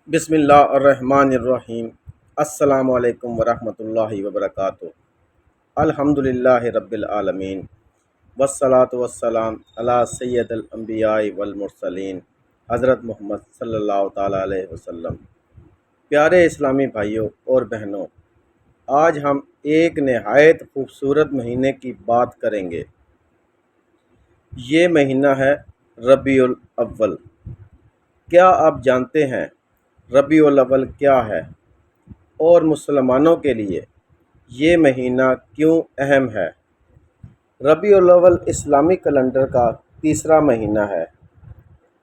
بسم اللہ الرحمن الرحیم۔ السلام علیکم ورحمۃ اللہ وبرکاتہ۔ الحمد للہ رب العالمین، والصلاة والسلام علی سید الانبیاء والمرسلین، حضرت محمد صلی اللہ تعالیٰ علیہ وسلم۔ پیارے اسلامی بھائیوں اور بہنوں، آج ہم ایک نہایت خوبصورت مہینے کی بات کریں گے۔ یہ مہینہ ہے ربیع الاول۔ کیا آپ جانتے ہیں ربیع الاول کیا ہے اور مسلمانوں کے لیے یہ مہینہ کیوں اہم ہے؟ ربیع الاول اسلامی کیلنڈر کا تیسرا مہینہ ہے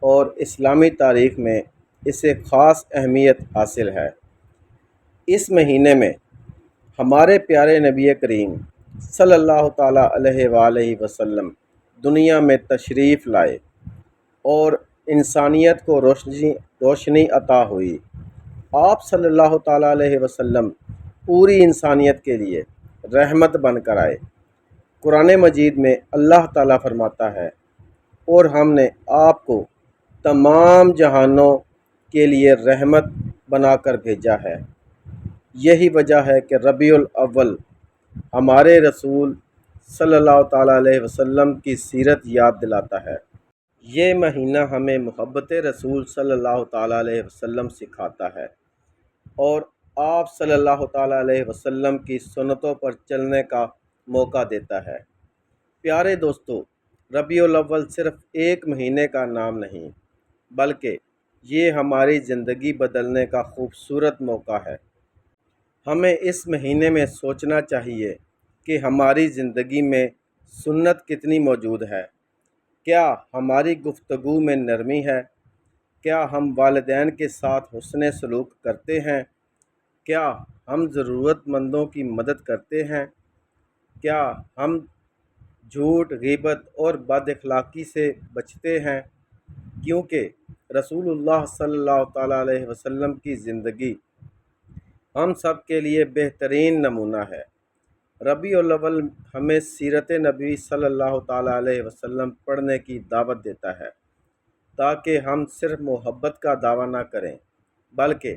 اور اسلامی تاریخ میں اسے خاص اہمیت حاصل ہے۔ اس مہینے میں ہمارے پیارے نبی کریم صلی اللہ تعالیٰ علیہ وآلہ وسلم دنیا میں تشریف لائے اور انسانیت کو روشنی عطا ہوئی۔ آپ صلی اللہ تعالیٰ علیہ وسلم پوری انسانیت کے لیے رحمت بن کر آئے۔ قرآن مجید میں اللہ تعالیٰ فرماتا ہے، اور ہم نے آپ کو تمام جہانوں کے لیے رحمت بنا کر بھیجا ہے۔ یہی وجہ ہے کہ ربیع الاول ہمارے رسول صلی اللہ تعالیٰ علیہ وسلم کی سیرت یاد دلاتا ہے۔ یہ مہینہ ہمیں محبت رسول صلی اللہ تعالیٰ علیہ وسلم سکھاتا ہے اور آپ صلی اللہ تعالیٰ علیہ وسلم کی سنتوں پر چلنے کا موقع دیتا ہے۔ پیارے دوستو، ربیع الاول صرف ایک مہینے کا نام نہیں، بلکہ یہ ہماری زندگی بدلنے کا خوبصورت موقع ہے۔ ہمیں اس مہینے میں سوچنا چاہیے کہ ہماری زندگی میں سنت کتنی موجود ہے۔ کیا ہماری گفتگو میں نرمی ہے؟ کیا ہم والدین کے ساتھ حسن سلوک کرتے ہیں؟ کیا ہم ضرورت مندوں کی مدد کرتے ہیں؟ کیا ہم جھوٹ، غیبت اور بد اخلاقی سے بچتے ہیں؟ کیونکہ رسول اللہ صلی اللہ تعالیٰ علیہ وسلم کی زندگی ہم سب کے لیے بہترین نمونہ ہے۔ ربیع الاول ہمیں سیرت نبی صلی اللہ تعالیٰ علیہ وسلم پڑھنے کی دعوت دیتا ہے، تاکہ ہم صرف محبت کا دعویٰ نہ کریں بلکہ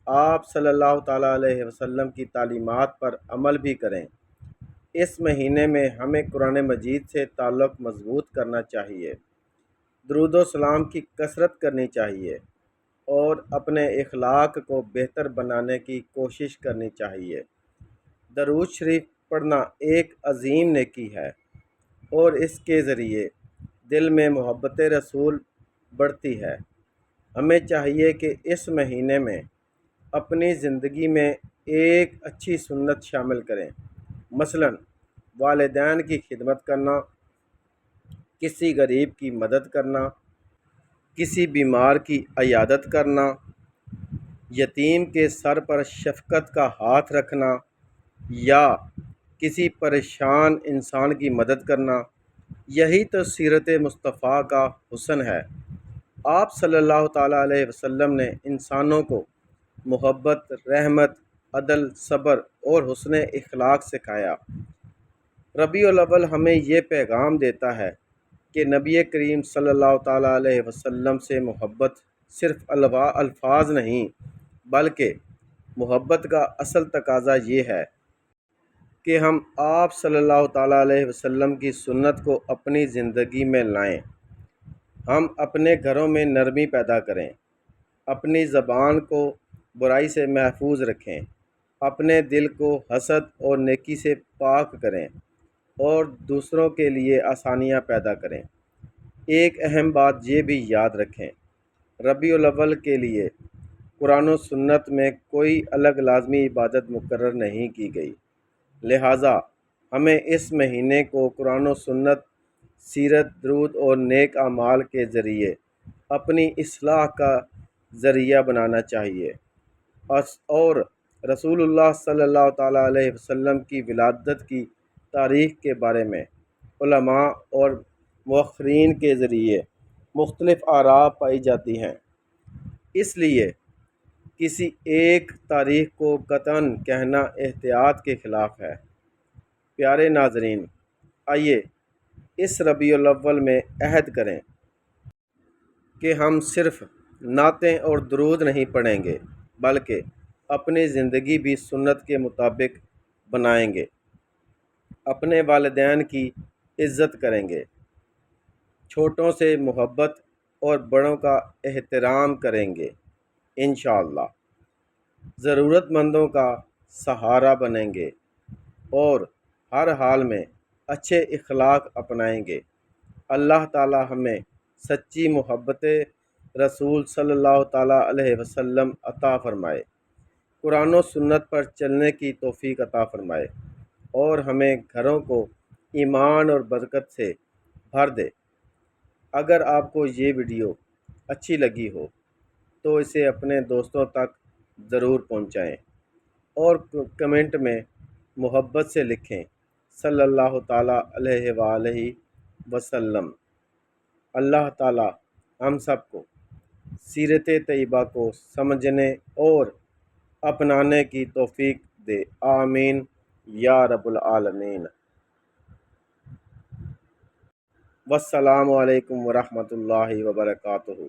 آپ صلی اللہ تعالیٰ علیہ وسلم کی تعلیمات پر عمل بھی کریں۔ اس مہینے میں ہمیں قرآن مجید سے تعلق مضبوط کرنا چاہیے، درود و سلام کی کثرت کرنی چاہیے اور اپنے اخلاق کو بہتر بنانے کی کوشش کرنی چاہیے۔ درود شریف پڑھنا ایک عظیم نیکی ہے اور اس کے ذریعے دل میں محبت رسول بڑھتی ہے۔ ہمیں چاہیے کہ اس مہینے میں اپنی زندگی میں ایک اچھی سنت شامل کریں، مثلا والدین کی خدمت کرنا، کسی غریب کی مدد کرنا، کسی بیمار کی عیادت کرنا، یتیم کے سر پر شفقت کا ہاتھ رکھنا یا کسی پریشان انسان کی مدد کرنا۔ یہی تو سیرت مصطفیٰ کا حسن ہے۔ آپ صلی اللہ تعالیٰ علیہ وسلم نے انسانوں کو محبت، رحمت، عدل، صبر اور حسن اخلاق سکھایا۔ ربیع الاول ہمیں یہ پیغام دیتا ہے کہ نبی کریم صلی اللہ تعالیٰ علیہ وسلم سے محبت صرف الفاظ نہیں، بلکہ محبت کا اصل تقاضا یہ ہے کہ ہم آپ صلی اللہ تعالیٰ علیہ وسلم کی سنت کو اپنی زندگی میں لائیں۔ ہم اپنے گھروں میں نرمی پیدا کریں، اپنی زبان کو برائی سے محفوظ رکھیں، اپنے دل کو حسد اور نیکی سے پاک کریں اور دوسروں کے لیے آسانیاں پیدا کریں۔ ایک اہم بات یہ بھی یاد رکھیں، ربیع الاول کے لیے قرآن و سنت میں کوئی الگ لازمی عبادت مقرر نہیں کی گئی، لہٰذا ہمیں اس مہینے کو قرآن و سنت، سیرت، درود اور نیک اعمال کے ذریعے اپنی اصلاح کا ذریعہ بنانا چاہیے اور رسول اللہ صلی اللہ تعالیٰ علیہ وسلم کی ولادت کی تاریخ کے بارے میں علماء اور مؤرخین کے ذریعے مختلف آراء پائی جاتی ہیں، اس لیے کسی ایک تاریخ کو قطعاً کہنا احتیاط کے خلاف ہے۔ پیارے ناظرین، آئیے اس ربیع الاول میں عہد کریں کہ ہم صرف نعتیں اور درود نہیں پڑھیں گے، بلکہ اپنی زندگی بھی سنت کے مطابق بنائیں گے، اپنے والدین کی عزت کریں گے، چھوٹوں سے محبت اور بڑوں کا احترام کریں گے، انشاءاللہ ضرورت مندوں کا سہارا بنیں گے اور ہر حال میں اچھے اخلاق اپنائیں گے۔ اللہ تعالی ہمیں سچی محبت رسول صلی اللہ تعالیٰ علیہ وسلم عطا فرمائے، قرآن و سنت پر چلنے کی توفیق عطا فرمائے اور ہمیں گھروں کو ایمان اور برکت سے بھر دے۔ اگر آپ کو یہ ویڈیو اچھی لگی ہو تو اسے اپنے دوستوں تک ضرور پہنچائیں اور کمنٹ میں محبت سے لکھیں صلی اللہ تعالیٰ علیہ وآلہ وسلم۔ اللہ تعالیٰ ہم سب کو سیرت طیبہ کو سمجھنے اور اپنانے کی توفیق دے، آمین یا رب العالمین۔ والسلام علیکم ورحمۃ اللہ وبرکاتہ۔